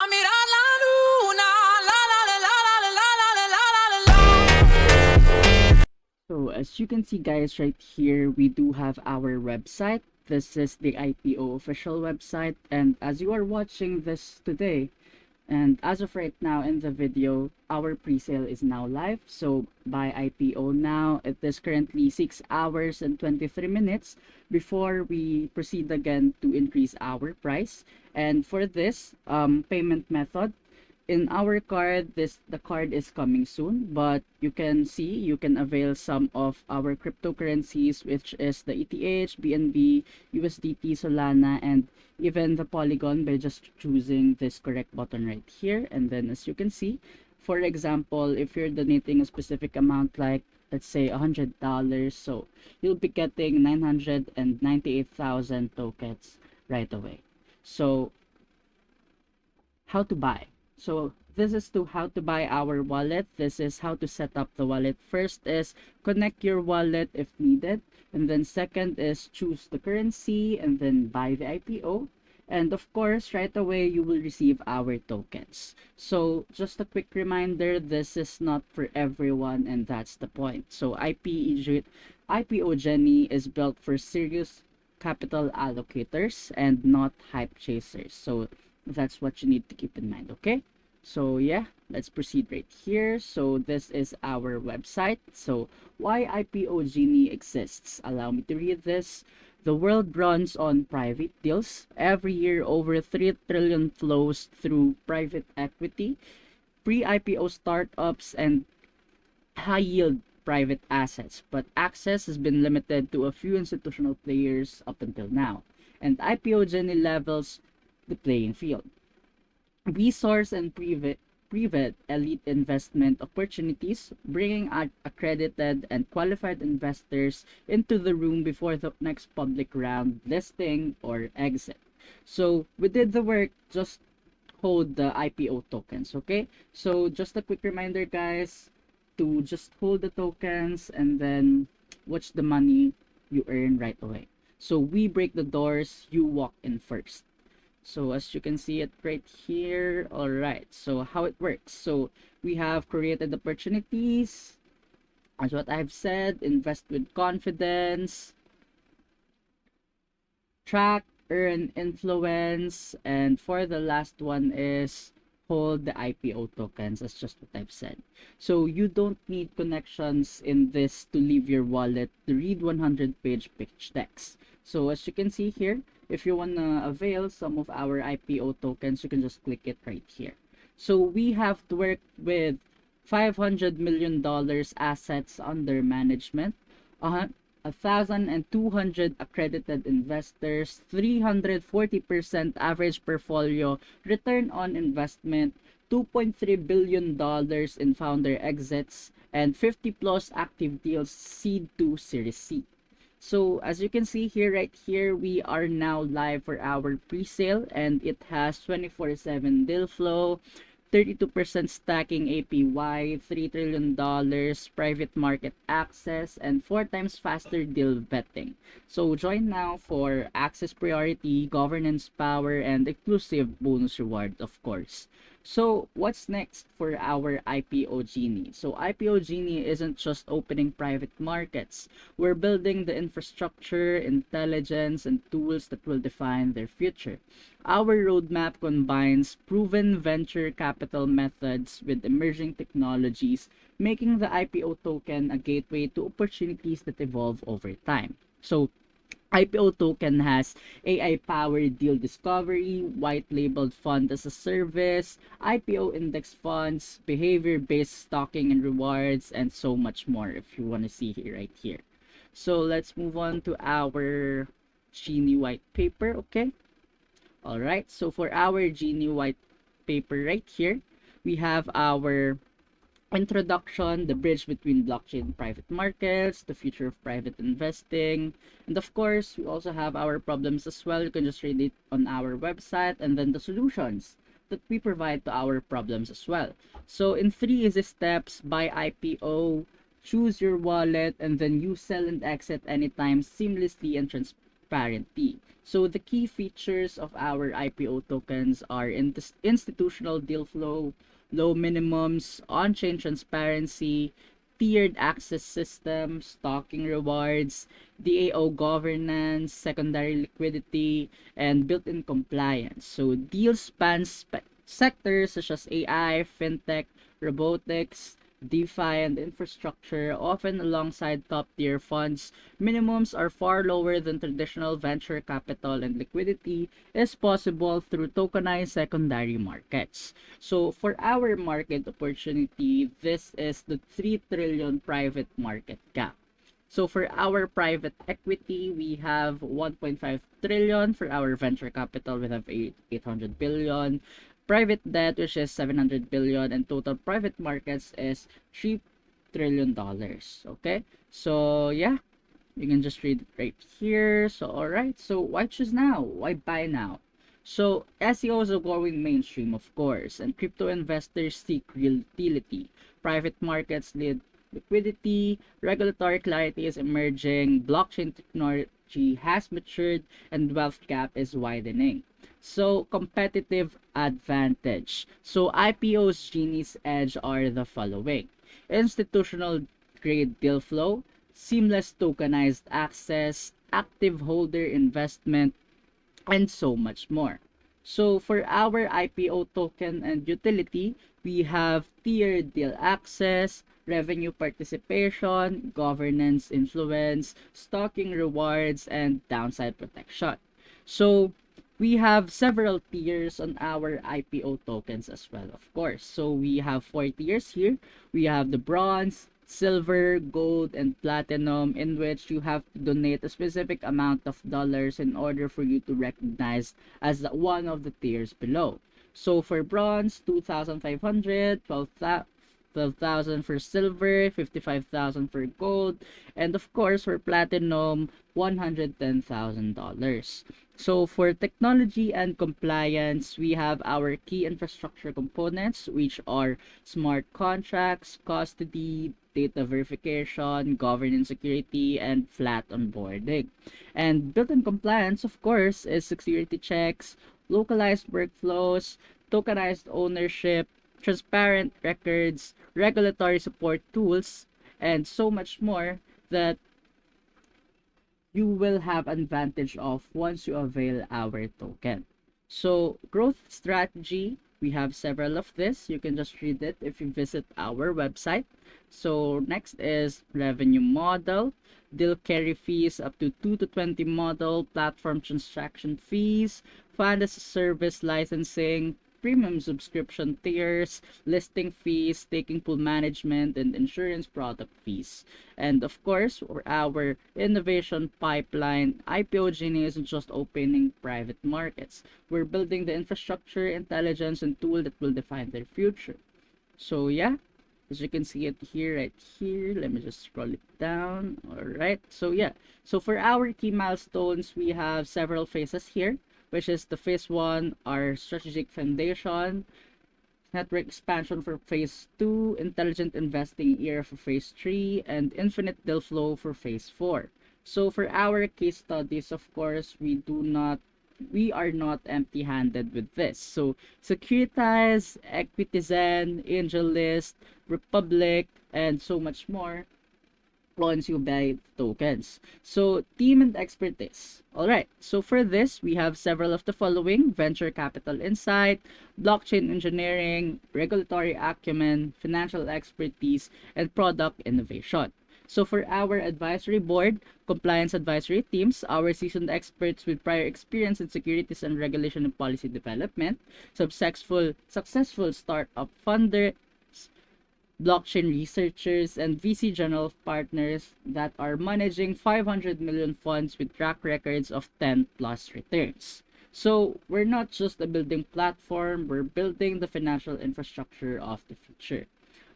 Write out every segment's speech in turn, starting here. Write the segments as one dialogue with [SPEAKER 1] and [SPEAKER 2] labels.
[SPEAKER 1] mirar la luna, la la la la la la la la la la la la.
[SPEAKER 2] So as you can see guys right here, we do have our website. This is the IPO official website, and as you are watching this today, and as of right now in the video, our pre-sale is now live. So buy IPO now. It is currently 6 hours and 23 minutes before we proceed again to increase our price. And for this payment method, in our card, the card is coming soon, but you can see you can avail some of our cryptocurrencies, which is the ETH, BNB, USDT, Solana, and even the Polygon, by just choosing this correct button right here. And then as you can see, for example, if you're donating a specific amount, like let's say $100, so you'll be getting 998,000 tokens right away. So how to buy. So this is to how to buy our wallet. This is how to set up the wallet. First is connect your wallet if needed. And then second is choose the currency and then buy the IPO. And of course, right away, you will receive our tokens. So just a quick reminder, this is not for everyone, and that's the point. So IPO Genie is built for serious capital allocators and not hype chasers. So that's what you need to keep in mind, okay? So yeah, let's proceed right here. So this is our website. So why IPO Genie exists, allow me to read this. The world runs on private deals. Every year over 3 trillion flows through private equity, pre-IPO startups, and high yield private assets, but access has been limited to a few institutional players up until now, and IPO Genie levels the playing field. We source and private elite investment opportunities, bringing accredited and qualified investors into the room before the next public round, listing, or exit. So we did the work, just hold the IPO tokens, okay? So just a quick reminder, guys, to just hold the tokens and then watch the money you earn right away. So we break the doors, you walk in first. So as you can see it right here, all right, so how it works. So we have created opportunities, as what I've said, invest with confidence, track, earn, influence, and for the last one is hold the IPO tokens, as just what I've said. So you don't need connections in this to leave your wallet to read 100-page pitch decks. So as you can see here, if you want to avail some of our IPO tokens, you can just click it right here. So we have to work with $500 million assets under management, 1,200 accredited investors, 340% average portfolio return on investment, $2.3 billion in founder exits, and 50 plus active deals seed to Series C. So as you can see here, right here, we are now live for our pre-sale, and it has 24/7 deal flow, 32% stacking APY, $3 trillion private market access, and 4 times faster deal vetting. So join now for access priority, governance power, and exclusive bonus reward, of course. So what's next for our IPO Genie? So IPO Genie isn't just opening private markets. We're building the infrastructure, intelligence, and tools that will define their future. Our roadmap combines proven venture capital methods with emerging technologies, making the IPO token a gateway to opportunities that evolve over time. So IPO token has AI-powered deal discovery, white-labeled fund as a service, IPO index funds, behavior-based stocking and rewards, and so much more if you want to see here right here. So let's move on to our Genie white paper, okay? All right, so for our Genie white paper right here, we have our introduction, the bridge between blockchain and private markets, the future of private investing, and of course, we also have our problems as well. You can just read it on our website, and then the solutions that we provide to our problems as well. So in 3 easy steps, buy IPO, choose your wallet, and then you sell and exit anytime seamlessly and transparently. So the key features of our IPO tokens are institutional deal flow, low minimums, on-chain transparency, tiered access system, stocking rewards, DAO governance, secondary liquidity, and built-in compliance. So deals span sectors such as AI, fintech, robotics, DeFi, and infrastructure, often alongside top-tier funds. Minimums are far lower than traditional venture capital, and liquidity is possible through tokenized secondary markets. So for our market opportunity, this is the 3 trillion private market cap. So for our private equity, we have 1.5 trillion. For our venture capital, we have 800 billion. Private debt, which is 700 billion, and total private markets is 3 trillion dollars. Okay? So yeah, you can just read it right here. So all right. So why choose now? Why buy now? So SEO is a growing mainstream, of course, and crypto investors seek real utility. Private markets need liquidity, regulatory clarity is emerging, blockchain technology has matured, and wealth gap is widening. So competitive advantage. So IPO's Genie's edge are the following: institutional grade deal flow, seamless tokenized access, active holder investment, and so much more. So for our IPO token and utility, we have tiered deal access, revenue participation, governance influence, stocking rewards, and downside protection. So we have several tiers on our IPO tokens as well, of course. So we have 4 tiers here. We have the bronze, silver, gold, and platinum, in which you have to donate a specific amount of dollars in order for you to recognize as one of the tiers below. So for bronze, 2,500, 12,000 for silver, 55,000 for gold, and of course for platinum, $110,000. So for technology and compliance, we have our key infrastructure components, which are smart contracts, custody, data verification, governance security, and flat onboarding. And built-in compliance, of course, is security checks, localized workflows, tokenized ownership, transparent records, regulatory support tools, and so much more that you will have advantage of once you avail our token. So growth strategy, we have several of this. You can just read it if you visit our website. So next is revenue model, deal carry fees up to 2 to 20 model, platform transaction fees, fund as a service licensing, premium subscription tiers, listing fees, staking pool management, and insurance product fees. And of course, for our innovation pipeline, IPO Genie isn't just opening private markets. We're building the infrastructure, intelligence, and tool that will define their future. So yeah, as you can see it here, right here, let me just scroll it down. All right. So yeah, so for our key milestones, we have several phases here, which is the phase one, our strategic foundation, network expansion for phase 2, intelligent investing era for phase 3, and infinite deal flow for phase 4. So for our case studies, of course, we are not empty-handed with this. So Securitize, EquityZen, AngelList, Republic, and so much more once you buy tokens. So team and expertise. All right. So for this, we have several of the following: venture capital insight, blockchain engineering, regulatory acumen, financial expertise, and product innovation. So for our advisory board, compliance advisory teams, our seasoned experts with prior experience in securities and regulation and policy development, successful startup funder, blockchain researchers, and VC general partners that are managing 500 million funds with track records of 10 plus returns. So we're not just a building platform, we're building the financial infrastructure of the future.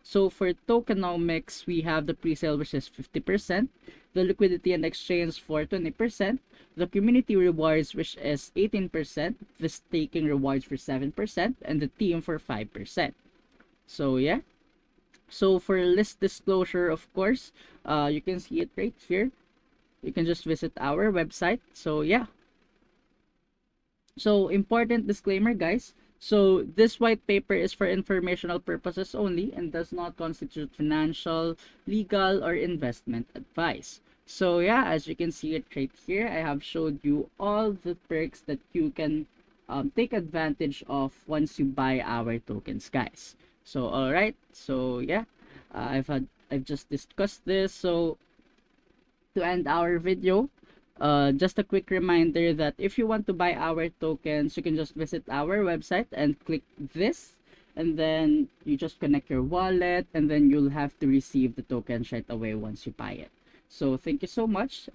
[SPEAKER 2] So for tokenomics, we have the pre-sale, which is 50%, the liquidity and exchange for 20%, the community rewards, which is 18%, the staking rewards for 7%, and the team for 5%. So yeah. So for list disclosure, of course, you can see it right here. you can just visit our website. So yeah. So important disclaimer, guys. So this white paper is for informational purposes only and does not constitute financial, legal, or investment advice. So yeah, as you can see it right here, I have showed you all the perks that you can take advantage of once you buy our tokens, guys. So all right, so yeah, I've just discussed this. So to end our video, just a quick reminder that if you want to buy our tokens, you can just visit our website and click this, and then you just connect your wallet, and then you'll have to receive the tokens right away once you buy it. So thank you so much.